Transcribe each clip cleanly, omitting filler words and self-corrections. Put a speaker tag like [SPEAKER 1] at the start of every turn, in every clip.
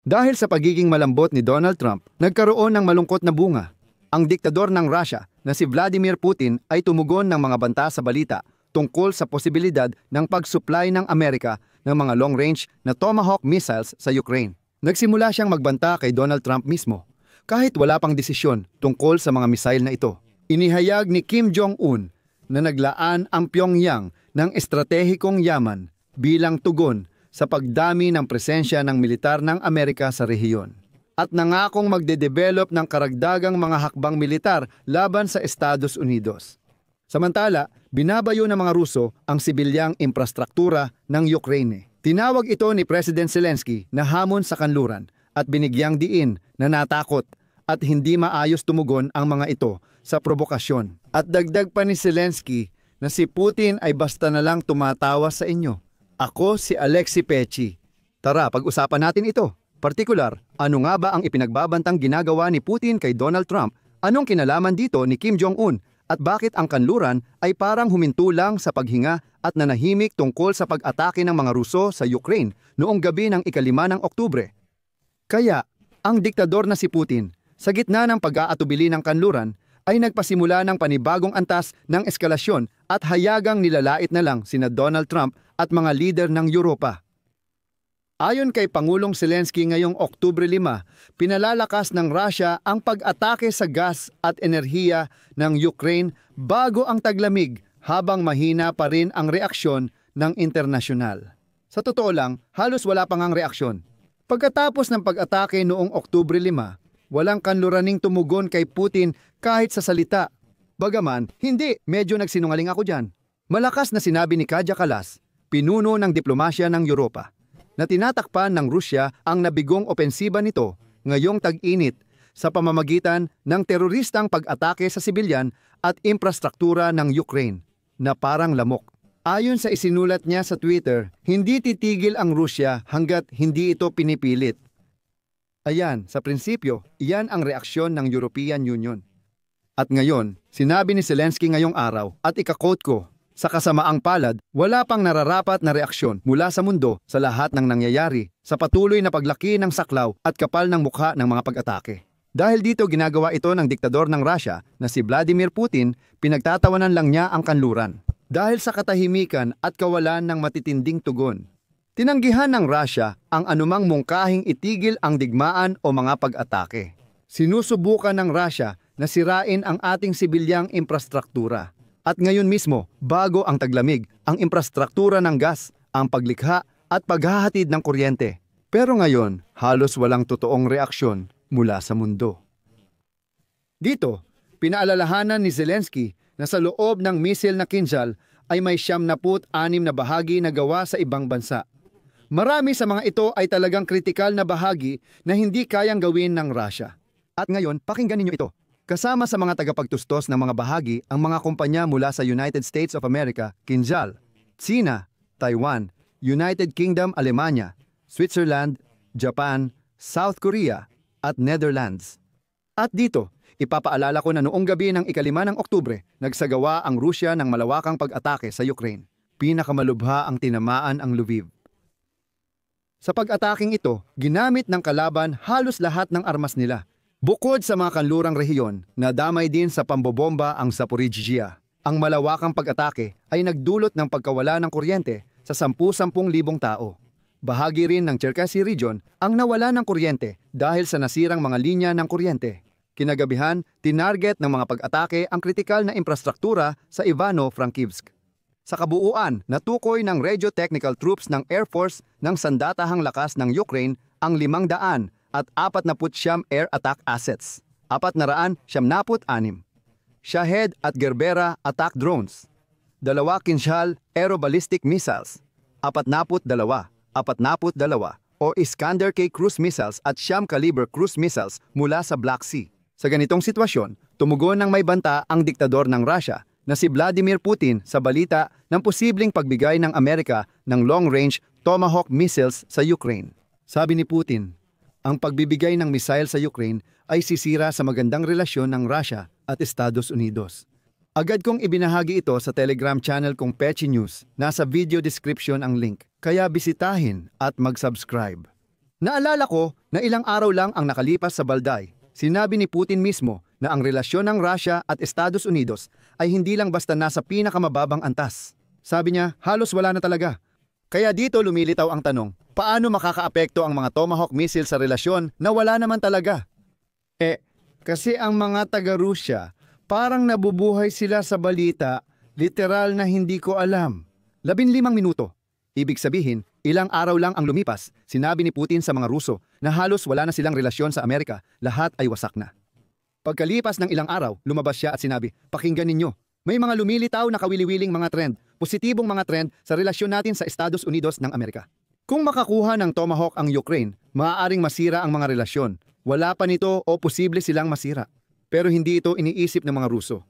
[SPEAKER 1] Dahil sa pagiging malambot ni Donald Trump, nagkaroon ng malungkot na bunga. Ang diktador ng Russia na si Vladimir Putin ay tumugon ng mga banta sa balita tungkol sa posibilidad ng pag-supply ng Amerika ng mga long-range na Tomahawk missiles sa Ukraine. Nagsimula siyang magbanta kay Donald Trump mismo, kahit wala pang desisyon tungkol sa mga missile na ito. Inihayag ni Kim Jong-un na naglaan ang Pyongyang ng estratehikong yaman bilang tugon sa pagdami ng presensya ng militar ng Amerika sa rehiyon. At nangakong magde-develop ng karagdagang mga hakbang militar laban sa Estados Unidos. Samantala, binabayo ng mga Ruso ang sibilyang infrastruktura ng Ukraine. Tinawag ito ni President Zelensky na hamon sa kanluran at binigyang diin na natakot at hindi maayos tumugon ang mga ito sa provokasyon. At dagdag pa ni Zelensky na si Putin ay basta na lang tumatawa sa inyo. Ako si Alexei Pechi. Tara, pag-usapan natin ito. Partikular, ano nga ba ang ipinagbabantang ginagawa ni Putin kay Donald Trump? Anong kinalaman dito ni Kim Jong-un? At bakit ang kanluran ay parang huminto lang sa paghinga at nanahimik tungkol sa pag-atake ng mga Ruso sa Ukraine noong gabi ng 5 ng Oktubre? Kaya, ang diktador na si Putin, sa gitna ng pag-aatubili ng kanluran, ay nagpasimula ng panibagong antas ng eskalasyon at hayagang nilalait na lang sina Donald Trump at mga lider ng Europa. Ayon kay Pangulong Zelensky ngayong Oktubre 5, pinalalakas ng Russia ang pag-atake sa gas at enerhiya ng Ukraine bago ang taglamig habang mahina pa rin ang reaksyon ng internasyonal. Sa totoo lang, halos wala pang ang reaksyon. Pagkatapos ng pag-atake noong Oktubre 5, walang kanluraning tumugon kay Putin kahit sa salita. Bagaman, hindi, medyo nagsinungaling ako dyan. Malakas na sinabi ni Kaja Kallas, pinuno ng diplomasya ng Europa, na tinatakpan ng Rusya ang nabigong opensiba nito ngayong tag-init sa pamamagitan ng teroristang pag-atake sa sibilyan at infrastruktura ng Ukraine na parang lamok. Ayon sa isinulat niya sa Twitter, hindi titigil ang Rusya hanggat hindi ito pinipilit. Ayan, sa prinsipyo, iyan ang reaksyon ng European Union. At ngayon, sinabi ni Zelensky ngayong araw at ika-quote ko, sa kasamaang palad, wala pang nararapat na reaksyon mula sa mundo sa lahat ng nangyayari sa patuloy na paglaki ng saklaw at kapal ng mukha ng mga pag-atake. Dahil dito ginagawa ito ng diktador ng Russia na si Vladimir Putin, pinagtatawanan lang niya ang kanluran. Dahil sa katahimikan at kawalan ng matitinding tugon. Tinanggihan ng Russia ang anumang mungkahing itigil ang digmaan o mga pag-atake. Sinusubukan ng Russia na sirain ang ating sibilyang infrastruktura. At ngayon mismo, bago ang taglamig, ang infrastruktura ng gas, ang paglikha at paghahatid ng kuryente. Pero ngayon, halos walang totoong reaksyon mula sa mundo. Dito, pinaalalahanan ni Zelensky na sa loob ng misil na Kinzhal ay may 76 na bahagi na gawa sa ibang bansa. Marami sa mga ito ay talagang kritikal na bahagi na hindi kayang gawin ng Russia. At ngayon, pakinggan ninyo ito. Kasama sa mga tagapagtustos ng mga bahagi ang mga kumpanya mula sa United States of America, Kinzhal, China, Taiwan, United Kingdom, Alemanya, Switzerland, Japan, South Korea, at Netherlands. At dito, ipapaalala ko na noong gabi ng 5 ng Oktubre, nagsagawa ang Rusya ng malawakang pag-atake sa Ukraine. Pinakamalubha ang tinamaan ang Lviv. Sa pag-ataking ito, ginamit ng kalaban halos lahat ng armas nila. Bukod sa mga kanlurang rehiyon, nadamay din sa pambobomba ang Zaporizhzhia. Ang malawakang pag-atake ay nagdulot ng pagkawala ng kuryente sa 10,000 tao. Bahagi rin ng Cherkasy region ang nawala ng kuryente dahil sa nasirang mga linya ng kuryente. Kinagabihan, tinarget ng mga pag-atake ang kritikal na infrastruktura sa Ivano-Frankivsk. Sa kabuuan, natukoy ng Radio Technical Troops ng Air Force ng sandatahang lakas ng Ukraine ang 500 at 49 air attack assets, 476 Shahed at Gerbera attack drones, 2 Kinzhal aeroballistic missiles, 42 o Iskander-K cruise missiles at Sham caliber cruise missiles mula sa Black Sea. Sa ganitong sitwasyon, tumugon ng may banta ang diktador ng Russia na si Vladimir Putin sa balita ng posibleng pagbigay ng Amerika ng long-range Tomahawk missiles sa Ukraine. Sabi ni Putin, ang pagbibigay ng misail sa Ukraine ay sisira sa magandang relasyon ng Russia at Estados Unidos. Agad kong ibinahagi ito sa Telegram channel kong Pechi News. Nasa video description ang link, kaya bisitahin at mag-subscribe. Naalala ko na ilang araw lang ang nakalipas sa Balday. Sinabi ni Putin mismo na ang relasyon ng Russia at Estados Unidos ay hindi lang basta nasa pinakamababang antas. Sabi niya, halos wala na talaga. Kaya dito lumilitaw ang tanong, paano makakaapekto ang mga Tomahawk missile sa relasyon na wala naman talaga? Kasi ang mga taga-Rusya, parang nabubuhay sila sa balita, literal na hindi ko alam. 15 minuto. Ibig sabihin, ilang araw lang ang lumipas, sinabi ni Putin sa mga Ruso na halos wala na silang relasyon sa Amerika, lahat ay wasak na. Pagkalipas ng ilang araw, lumabas siya at sinabi, pakinggan ninyo, may mga lumilitaw na kawili-wiling mga trend, positibong mga trend sa relasyon natin sa Estados Unidos ng Amerika. Kung makakuha ng Tomahawk ang Ukraine, maaaring masira ang mga relasyon. Wala pa nito o posible silang masira. Pero hindi ito iniisip ng mga Ruso.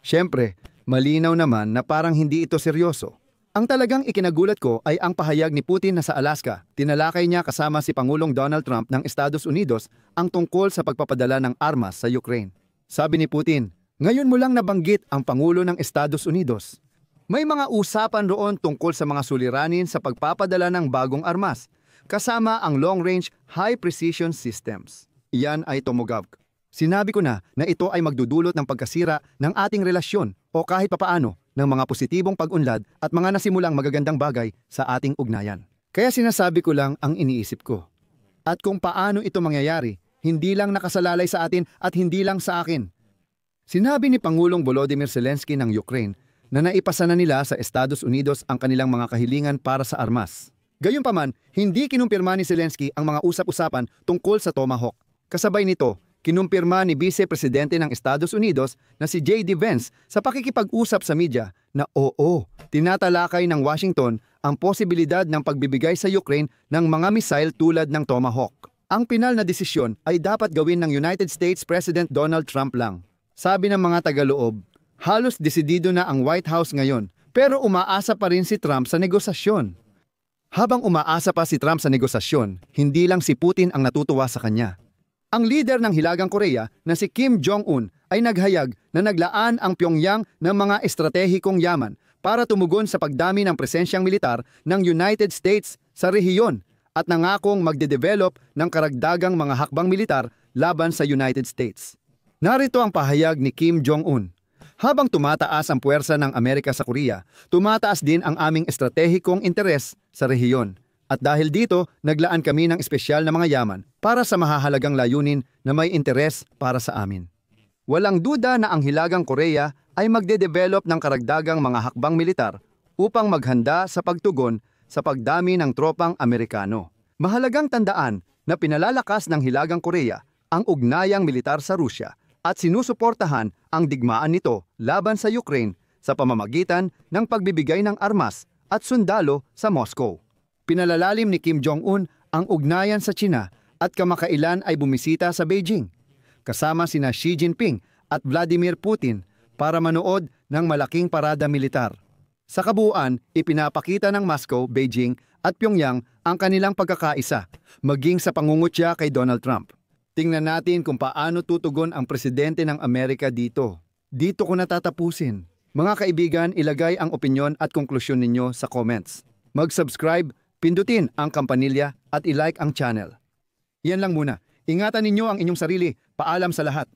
[SPEAKER 1] Siyempre, malinaw naman na parang hindi ito seryoso. Ang talagang ikinagulat ko ay ang pahayag ni Putin na sa Alaska, tinalakay niya kasama si Pangulong Donald Trump ng Estados Unidos ang tungkol sa pagpapadala ng armas sa Ukraine. Sabi ni Putin, ngayon mo lang nabanggit ang Pangulo ng Estados Unidos. May mga usapan roon tungkol sa mga suliranin sa pagpapadala ng bagong armas, kasama ang long-range high-precision systems. Iyan ay Tomahawk. Sinabi ko na ito ay magdudulot ng pagkasira ng ating relasyon o kahit papaano ng mga positibong pag-unlad at mga nasimulang magagandang bagay sa ating ugnayan. Kaya sinasabi ko lang ang iniisip ko. At kung paano ito mangyayari, hindi lang nakasalalay sa atin at hindi lang sa akin. Sinabi ni Pangulong Volodymyr Zelensky ng Ukraine na naipasa na nila sa Estados Unidos ang kanilang mga kahilingan para sa armas. Gayunpaman, hindi kinumpirma ni Zelensky ang mga usap-usapan tungkol sa Tomahawk. Kasabay nito, kinumpirma ni Vice Presidente ng Estados Unidos na si J.D. Vance sa pakikipag-usap sa media na tinatalakay ng Washington ang posibilidad ng pagbibigay sa Ukraine ng mga missile tulad ng Tomahawk. Ang pinal na desisyon ay dapat gawin ng United States President Donald Trump lang. Sabi ng mga tagaloob, halos desidido na ang White House ngayon pero umaasa pa rin si Trump sa negosasyon. Habang umaasa pa si Trump sa negosasyon, hindi lang si Putin ang natutuwa sa kanya. Ang leader ng Hilagang Korea na si Kim Jong-un ay naghayag na naglaan ang Pyongyang ng mga estratehikong yaman para tumugon sa pagdami ng presensyang militar ng United States sa rehiyon at nangakong magde-develop ng karagdagang mga hakbang militar laban sa United States. Narito ang pahayag ni Kim Jong-un. Habang tumataas ang puwersa ng Amerika sa Korea, tumataas din ang aming estratehikong interes sa rehiyon. At dahil dito, naglaan kami ng espesyal na mga yaman para sa mahahalagang layunin na may interes para sa amin. Walang duda na ang Hilagang Korea ay magde-develop ng karagdagang mga hakbang militar upang maghanda sa pagtugon sa pagdami ng tropang Amerikano. Mahalagang tandaan na pinalalakas ng Hilagang Korea ang ugnayang militar sa Rusya at sinusuportahan ang digmaan nito laban sa Ukraine sa pamamagitan ng pagbibigay ng armas at sundalo sa Moscow. Pinalalalim ni Kim Jong-un ang ugnayan sa China at kamakailan ay bumisita sa Beijing, kasama sina Xi Jinping at Vladimir Putin para manood ng malaking parada militar. Sa kabuuan, ipinapakita ng Moscow, Beijing at Pyongyang ang kanilang pagkakaisa, maging sa pangungutya kay Donald Trump. Tingnan natin kung paano tutugon ang presidente ng Amerika dito. Dito ko natatapusin. Mga kaibigan, ilagay ang opinyon at konklusyon ninyo sa comments. Mag-subscribe, pindutin ang kampanilya at ilike ang channel. Yan lang muna. Ingatan ninyo ang inyong sarili. Paalam sa lahat.